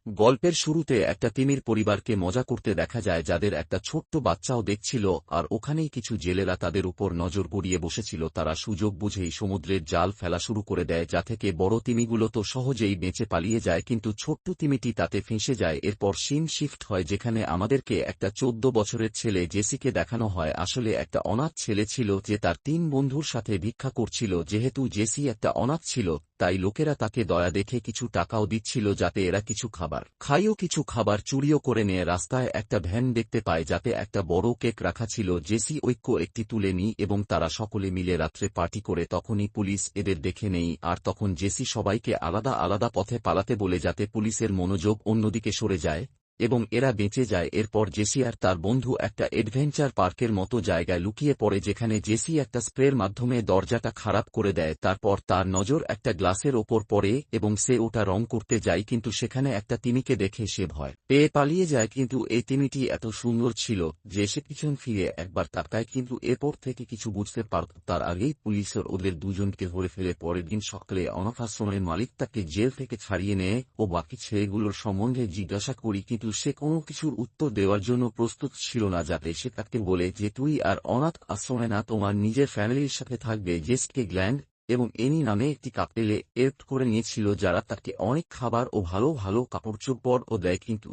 গল্পের শুরুতে একটা তিমির পরিবারকে মজা করতে দেখা যায় যাদের একটা ছোট্ট বাচ্চাও দেখছিল, আর ওখানেই কিছু জেলেরা তাদের উপর নজর গড়িয়ে বসেছিল। তারা সুযোগ বুঝেই সমুদ্রের জাল ফেলা শুরু করে দেয়, যা থেকে বড় তিমিগুলো তো সহজেই বেঁচে পালিয়ে যায়, কিন্তু ছোট্ট তিমিটি তাতে ফেঁসে যায়। এরপর সিন শিফট হয়, যেখানে আমাদেরকে একটা 14 বছরের ছেলে জেসিকে দেখানো হয়। আসলে একটা অনাথ ছেলে ছিল যে তার 3 বন্ধুর সাথে ভিক্ষা করছিল। যেহেতু জেসি একটা অনাথ ছিল, তাই লোকেরা তাকে দয়া দেখে কিছু টাকাও দিচ্ছিল যাতে এরা কিছু খাবার খাইও। কিছু খাবার চুরিও করে নিয়ে রাস্তায় একটা ভ্যান দেখতে পায় যাতে একটা বড় কেক রাখা ছিল। জেসি একটি তুলে নিই এবং তারা সকলে মিলে রাত্রে পার্টি করে। তখনই পুলিশ এদের দেখে নেই, আর তখন জেসি সবাইকে আলাদা আলাদা পথে পালাতে বলে যাতে পুলিশের মনোযোগ অন্যদিকে সরে যায় এবং এরা বেঁচে যায়। এরপর জেসি আর তার বন্ধু একটা অ্যাডভেঞ্চার পার্কের মতো জায়গায় লুকিয়ে পড়ে, যেখানে জেসি একটা স্প্রের মাধ্যমে দরজাটা খারাপ করে দেয়। তারপর তার নজর একটা গ্লাসের ওপর পড়ে এবং সে ওটা রং করতে যায়, কিন্তু সেখানে একটা তিমিকে দেখে সে ভয় পেয়ে পালিয়ে যায়। কিন্তু এই তিমিটি এত সুন্দর ছিল যে সে পিছন ফিরে একবার তাকায়, কিন্তু এরপর থেকে কিছু বুঝতে পারত। তার আগেই পুলিশের ওদের দুজনকে ধরে ফেলে। পরের দিন সকালে অনাথ আশ্রমের মালিক তাকে জেল থেকে ছাড়িয়ে নেয় ও বাকি ছেলেগুলোর সম্বন্ধে জিজ্ঞাসা করি, কিন্তু সে কোনো কিছুর উত্তর দেওয়ার জন্য প্রস্তুত ছিল না। যাতে সে তাকে বলে যে তুই আর অনাথ আশ্রমে না, তোমার নিজের ফ্যামিলির সাথে থাকবে। জেসকে গ্ল্যান্ড এবং এনি নামে একটি কাপেলে এড করে নিয়েছিল, যারা তাকে অনেক খাবার ও ভালো ভালো কাপড়চোপড়ও দেয়, কিন্তু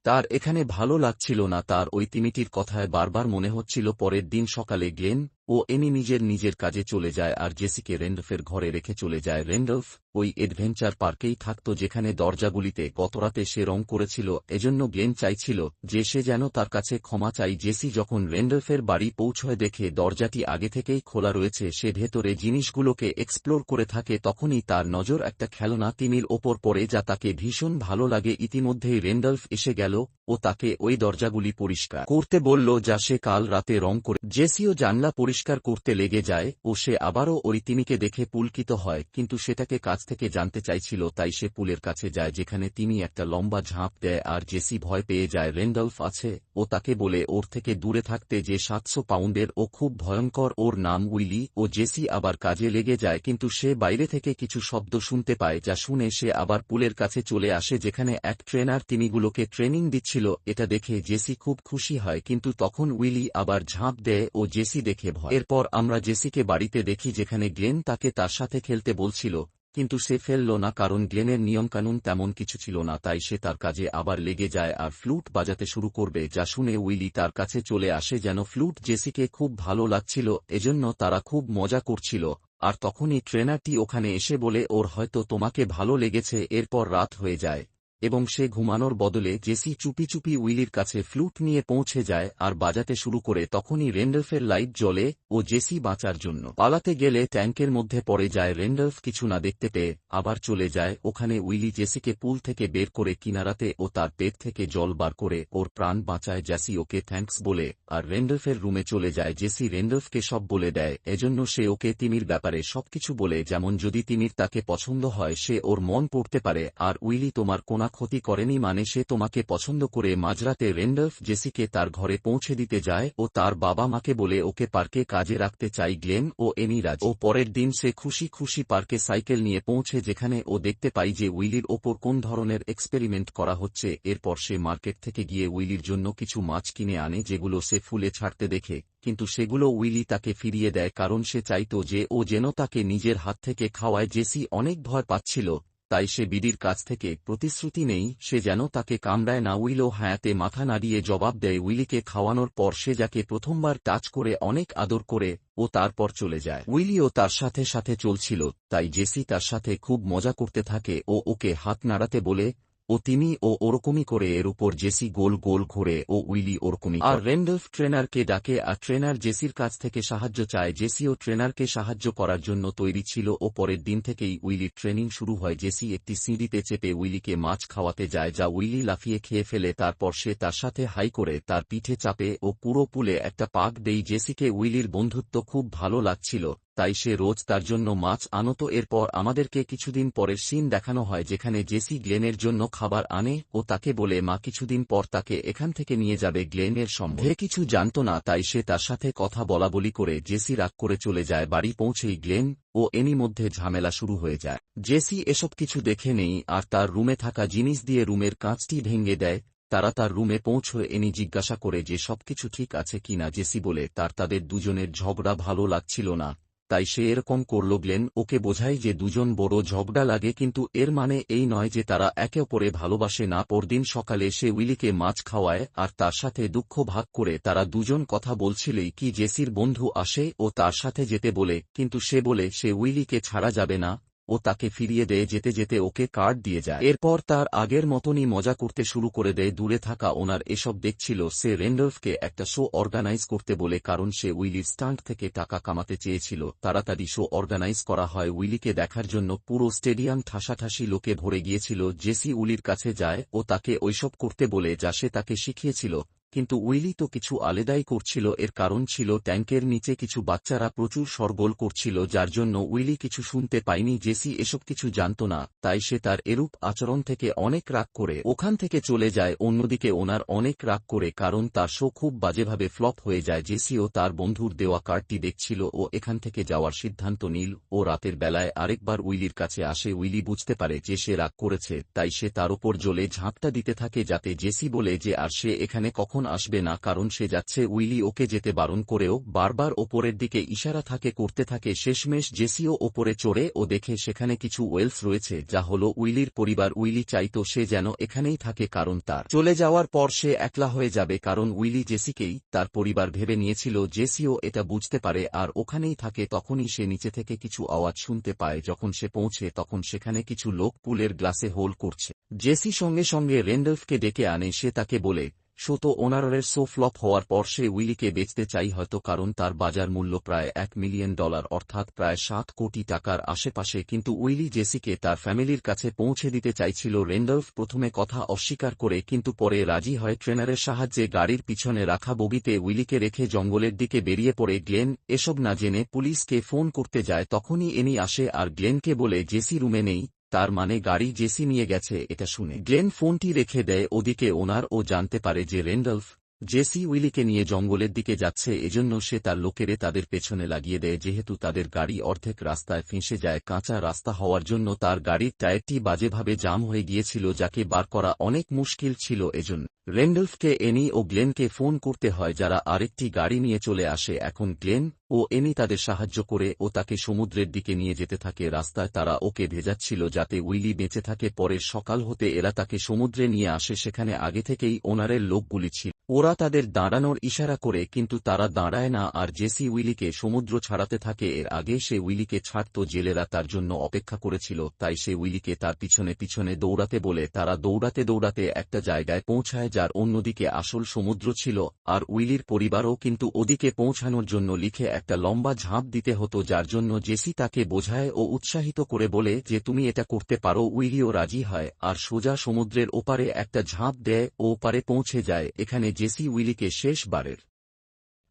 তার এখানে ভালো লাগছিল না। তার ওই তিমিটির কথায় বারবার মনে হচ্ছিল। পরের দিন সকালে গ্লেন ও এমি নিজের কাজে চলে যায় আর জেসিকে রেন্ডলফের ঘরে রেখে চলে যায়। রেন্ডলফ ওই অ্যাডভেঞ্চার পার্কেই থাকত যেখানে দরজাগুলিতে গতরাতে সে রং করেছিল। এজন্য গ্লেন চাইছিল যে সে যেন তার কাছে ক্ষমা চাই। জেসি যখন রেন্ডলফের বাড়ি পৌঁছয় দেখে দরজাটি আগে থেকেই খোলা রয়েছে, সে ভেতরে জিনিসগুলোকে এক্সপ্লোর করে থাকে। তখনই তার নজর একটা খেলনা তিমির ওপর পড়ে, যা তাকে ভীষণ ভালো লাগে। ইতিমধ্যেই রেন্ডলফ এসে গেল ও তাকে ওই দরজাগুলি পরিষ্কার করতে বলল, যা সে কাল রাতে রং করে। জেসিও জানলা পরিষ্কার করতে লেগে যায় ও সে আবারও ওই তিমিকে দেখে পুলকিত হয়, কিন্তু সেটাকে কাছ থেকে জানতে চাইছিল। তাই সে পুলের কাছে যায়, যেখানে তিমি একটা লম্বা ঝাঁপ দেয় আর জেসি ভয় পেয়ে যায়। রেন্ডলফ আছে ও তাকে বলে ওর থেকে দূরে থাকতে, যে 700 পাউন্ডের ও খুব ভয়ঙ্কর। ওর নাম উইলি। ও জেসি আবার কাজে লেগে যায়, কিন্তু সে বাইরে থেকে কিছু শব্দ শুনতে পায়, যা শুনে সে আবার পুলের কাছে চলে আসে, যেখানে এক ট্রেনার তিমিগুলোকে ট্রেনিং দিচ্ছিল। এটা দেখে জেসি খুব খুশি হয়, কিন্তু তখন উইলি আবার ঝাঁপ দেয় ও জেসি দেখে ভয়। এরপর আমরা জেসিকে বাড়িতে দেখি, যেখানে গ্লেন তাকে তার সাথে খেলতে বলছিল, কিন্তু সে ফেলল না, কারণ গ্লেনের নিয়মকানুন তেমন কিছু ছিল না। তাই সে তার কাজে আবার লেগে যায় আর ফ্লুট বাজাতে শুরু করবে, যা শুনে উইলি তার কাছে চলে আসে। যেন ফ্লুট জেসিকে খুব ভালো লাগছিল, এজন্য তারা খুব মজা করছিল। আর তখনই ট্রেনারটি ওখানে এসে বলে ওর হয়তো তোমাকে ভালো লেগেছে। এরপর রাত হয়ে যায় এবং সে ঘুমানোর বদলে জেসি চুপি চুপি উইলির কাছে ফ্লুট নিয়ে পৌঁছে যায় আর বাজাতে শুরু করে। তখনই রেন্ডলফের লাইট জ্বলে ও জেসি বাঁচার জন্য পালাতে গেলে ট্যাঙ্কের মধ্যে পড়ে যায়। রেন্ডলফ কিছু না দেখতে পেয়ে আবার চলে যায় ওখানে। উইলি জেসিকে পুল থেকে বের করে কিনারাতে ও তার পেট থেকে জল বার করে ওর প্রাণ বাঁচায়। জেসি ওকে থ্যাঙ্কস বলে আর রেন্ডলফের রুমে চলে যায়। জেসি রেন্ডলফকে সব বলে দেয়, এজন্য সে ওকে তিমির ব্যাপারে সবকিছু বলে, যেমন যদি তিমির তাকে পছন্দ হয় সে ওর মন পড়তে পারে, আর উইলি তোমার কোনা ক্ষতি করেনি, মানে সে তোমাকে পছন্দ করে। মাঝরাতে রেন্ডলফ জেসিকে তার ঘরে পৌঁছে দিতে যায় ও তার বাবা মাকে বলে ওকে পার্কে কাজে রাখতে চাই। গ্লেন ও এমি রাজি। ও পরের দিন সে খুশি খুশি পার্কে সাইকেল নিয়ে পৌঁছে, যেখানে ও দেখতে পাই যে উইলির ওপর কোন ধরনের এক্সপেরিমেন্ট করা হচ্ছে। এরপর সে মার্কেট থেকে গিয়ে উইলির জন্য কিছু মাছ কিনে আনে, যেগুলো সে ফুলে ছাড়তে দেখে, কিন্তু সেগুলো উইলি তাকে ফিরিয়ে দেয়, কারণ সে চাইত যে ও যেন তাকে নিজের হাত থেকে খাওয়ায়। জেসি অনেক ভয় পাচ্ছিল, তাই সে বিডির কাছ থেকে প্রতিশ্রুতি নেই সে যেন তাকে কামড়ায় না। উইলও হ্যাঁতে মাথা নাড়িয়ে জবাব দেয়। উইলিকে খাওয়ানোর পর সে যাকে প্রথমবার টাচ করে অনেক আদর করে ও তারপর চলে যায়। উইলিও তার সাথে সাথে চলছিল, তাই জেসি তার সাথে খুব মজা করতে থাকে ও ওকে হাত নাড়াতে বলে ও তিনি ও ওরকমই করে। এর উপর জেসি গোল গোল ঘোরে ও উইলি ওরকমই। আর রেন্ডলফ ট্রেনারকে ডাকে আর ট্রেনার জেসির কাছ থেকে সাহায্য চায়। জেসিও ট্রেনারকে সাহায্য করার জন্য তৈরি ছিল ও পরের দিন থেকেই উইলির ট্রেনিং শুরু হয়। জেসি একটি সিঁড়িতে চেপে উইলিকে মাছ খাওয়াতে যায়, যা উইলি লাফিয়ে খেয়ে ফেলে। তারপর সে তার সাথে হাই করে তার পিঠে চাপে ও পুরো পুলে একটা পাক দেই। জেসিকে উইলির বন্ধুত্ব খুব ভালো লাগছিল, তাই সে রোজ তার জন্য মাছ আনত। এরপর আমাদেরকে কিছুদিন পরের সিন দেখানো হয় যেখানে জেসি গ্লেনের জন্য খাবার আনে ও তাকে বলে মা কিছুদিন পর তাকে এখান থেকে নিয়ে যাবে। গ্লেনের সম্বন্ধে কিছু জানত না, তাই সে তার সাথে কথা বলাবলি করে জেসি রাগ করে চলে যায়। বাড়ি পৌঁছেই গ্লেন ও এনি মধ্যে ঝামেলা শুরু হয়ে যায়। জেসি এসব কিছু দেখে নেই আর তার রুমে থাকা জিনিস দিয়ে রুমের কাঁচটি ভেঙে দেয়। তারা তার রুমে পৌঁছয় এনি জিজ্ঞাসা করে যে সবকিছু ঠিক আছে কিনা। জেসি বলে তাদের দুজনের ঝগড়া ভালো লাগছিল না, তাই সে এরকম করল। গ্লেন ওকে বোঝায় যে দুজন বড় ঝগড়া লাগে, কিন্তু এর মানে এই নয় যে তারা একে অপরে ভালোবাসে না। পরদিন সকালে সে উইলিকে মাছ খাওয়ায় আর তার সাথে দুঃখ ভাগ করে। তারা দুজন কথা বলছিলেই কি জেসির বন্ধু আসে ও তার সাথে যেতে বলে, কিন্তু সে বলে সে উইলিকে ছাড়া যাবে না ও তাকে ফিরিয়ে দেয়। যেতে যেতে ওকে কার্ড দিয়ে যায়। এরপর তার আগের মতনই মজা করতে শুরু করে দেয়। দূরে থাকা ওনার এসব দেখছিল। সে রেন্ডলফকে একটা শো অর্গানাইজ করতে বলে, কারণ সে উইলির স্টান্ট থেকে টাকা কামাতে চেয়েছিল। তাড়াতাড়ি শো অর্গানাইজ করা হয় উইলিকে দেখার জন্য। পুরো স্টেডিয়াম ঠাসাঠাসি লোকে ভরে গিয়েছিল। জেসি উইলির কাছে যায় ও তাকে ওইসব করতে বলে যা সে তাকে শিখিয়েছিল, কিন্তু উইলি তো কিছু আলাদাই করছিল। এর কারণ ছিল ট্যাঙ্কের নিচে কিছু বাচ্চারা প্রচুর শোরগোল করছিল, যার জন্য উইলি কিছু শুনতে পায়নি। জেসি এসব কিছু জানত না, তাই সে তার এরূপ আচরণ থেকে অনেক রাগ করে ওখান থেকে চলে যায়। অন্যদিকে ওনার অনেক রাগ করে, কারণ তার শো খুব বাজেভাবে ফ্লপ হয়ে যায়। জেসিও তার বন্ধুর দেওয়া কার্ডটি দেখছিল ও এখান থেকে যাওয়ার সিদ্ধান্ত নিল। ও রাতের বেলায় আরেকবার উইলির কাছে আসে। উইলি বুঝতে পারে যে সে রাগ করেছে, তাই সে তার ওপর জ্বলে ঝাঁপটা দিতে থাকে, যাতে জেসি বলে যে আর সে এখানে কখন আসবে না, কারণ সে যাচ্ছে। উইলি ওকে যেতে বারণ করেও বারবার ওপরের দিকে ইশারা করতে থাকে। শেষমেশ জেসিও ওপরে চড়ে ও দেখে সেখানে কিছু ওয়েলস রয়েছে, যা হলো উইলির পরিবার। উইলি চাইতো সে যেন এখানেই থাকে, কারণ তার চলে যাওয়ার পর সে একলা হয়ে যাবে, কারণ উইলি জেসিকেই তার পরিবার ভেবে নিয়েছিল। জেসিও এটা বুঝতে পারে আর ওখানেই থাকে। তখনই সে নিচে থেকে কিছু আওয়াজ শুনতে পায়। যখন সে পৌঁছে তখন সেখানে কিছু লোক পুলের গ্লাসে হোল করছে। জেসি সঙ্গে সঙ্গে রেন্ডলফকে ডেকে আনে। সে তাকে বলে শো তো ওনারের শো ফ্লপ হওয়ার পর সে উইলিকে বেচতে চাই, হয়তো কারণ তার বাজার মূল্য প্রায় $1 মিলিয়ন, অর্থাৎ প্রায় 7 কোটি টাকার আশেপাশে। কিন্তু উইলি জেসিকে তার ফ্যামিলির কাছে পৌঁছে দিতে চাইছিল। রেন্ডলফ প্রথমে কথা অস্বীকার করে, কিন্তু পরে রাজি হয়। ট্রেনারের সাহায্যে গাড়ির পিছনে রাখা বগিতে উইলিকে রেখে জঙ্গলের দিকে বেরিয়ে পড়ে। গ্লেন এসব না জেনে পুলিশকে ফোন করতে যায়। তখনই এনি আসে আর গ্লেনকে বলে জেসি রুমে নেই, তার মানে গাড়ি জেসি নিয়ে গেছে। এটা শুনে গ্লেন ফোনটি রেখে দেয়। ওদিকে ওনার ও জানতে পারে যে রেন্ডলফ জেসি উইলিকে নিয়ে জঙ্গলের দিকে যাচ্ছে, এজন্য সে তার লোকেরে তাদের পেছনে লাগিয়ে দেয়। যেহেতু তাদের গাড়ি অর্ধেক রাস্তায় ফেঁসে যায়, কাঁচা রাস্তা হওয়ার জন্য তার গাড়ির টায়ারটি বাজেভাবে জাম হয়ে গিয়েছিল, যাকে বার করা অনেক মুশকিল ছিল। এজন্য রেন্ডলফকে এনি ও গ্লেনকে ফোন করতে হয়, যারা আরেকটি গাড়ি নিয়ে চলে আসে। এখন গ্লেন ও এনি তাদের সাহায্য করে ও তাকে সমুদ্রের দিকে নিয়ে যেতে থাকে। রাস্তায় তারা ওকে ভেজাচ্ছিল যাতে উইলি বেঁচে থাকে। পরের সকাল হতে এরা তাকে সমুদ্রে নিয়ে আসে। সেখানে আগে থেকেই ওনারের লোকগুলি ছিল। ওরা তাদের দাঁড়ানোর ইশারা করে, কিন্তু তারা দাঁড়ায় না আর জেসি উইলিকে সমুদ্র ছাড়াতে থাকে। এর আগে সে উইলিকে ছাড়ত, জেলেরা তার জন্য অপেক্ষা করেছিল, তাই সে উইলিকে তার পিছনে পিছনে দৌড়াতে বলে। তারা দৌড়াতে দৌড়াতে একটা জায়গায় পৌঁছায় যার অন্যদিকে আসল সমুদ্র ছিল আর উইলির পরিবারও। কিন্তু ওদিকে পৌঁছানোর জন্য লিখে একটা লম্বা ঝাঁপ দিতে হতো, যার জন্য জেসি তাকে বোঝায় ও উৎসাহিত করে বলে যে তুমি এটা করতে পারো। উইলিও রাজি হয় আর সোজা সমুদ্রের ওপারে একটা ঝাঁপ দেয় ও ওপারে পৌঁছে যায়। এখানে জেসি উইলিকে শেষবারের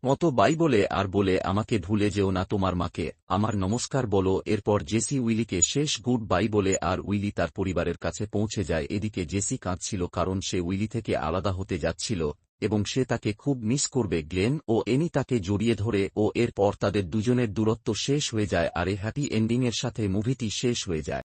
মতো বাই বলে আর বলে আমাকে ভুলে যেও না, তোমার মাকে আমার নমস্কার বলো। এরপর জেসি উইলিকে শেষ গুড বাই বলে আর উইলি তার পরিবারের কাছে পৌঁছে যায়। এদিকে জেসি কাঁদছিল, কারণ সে উইলি থেকে আলাদা হতে যাচ্ছিল এবং সে তাকে খুব মিস করবে। গ্লেন ও এনি তাকে জড়িয়ে ধরে ও এরপর তাদের দুজনের দূরত্ব শেষ হয়ে যায়। আর হ্যাপি এন্ডিংয়ের সাথে মুভিটি শেষ হয়ে যায়।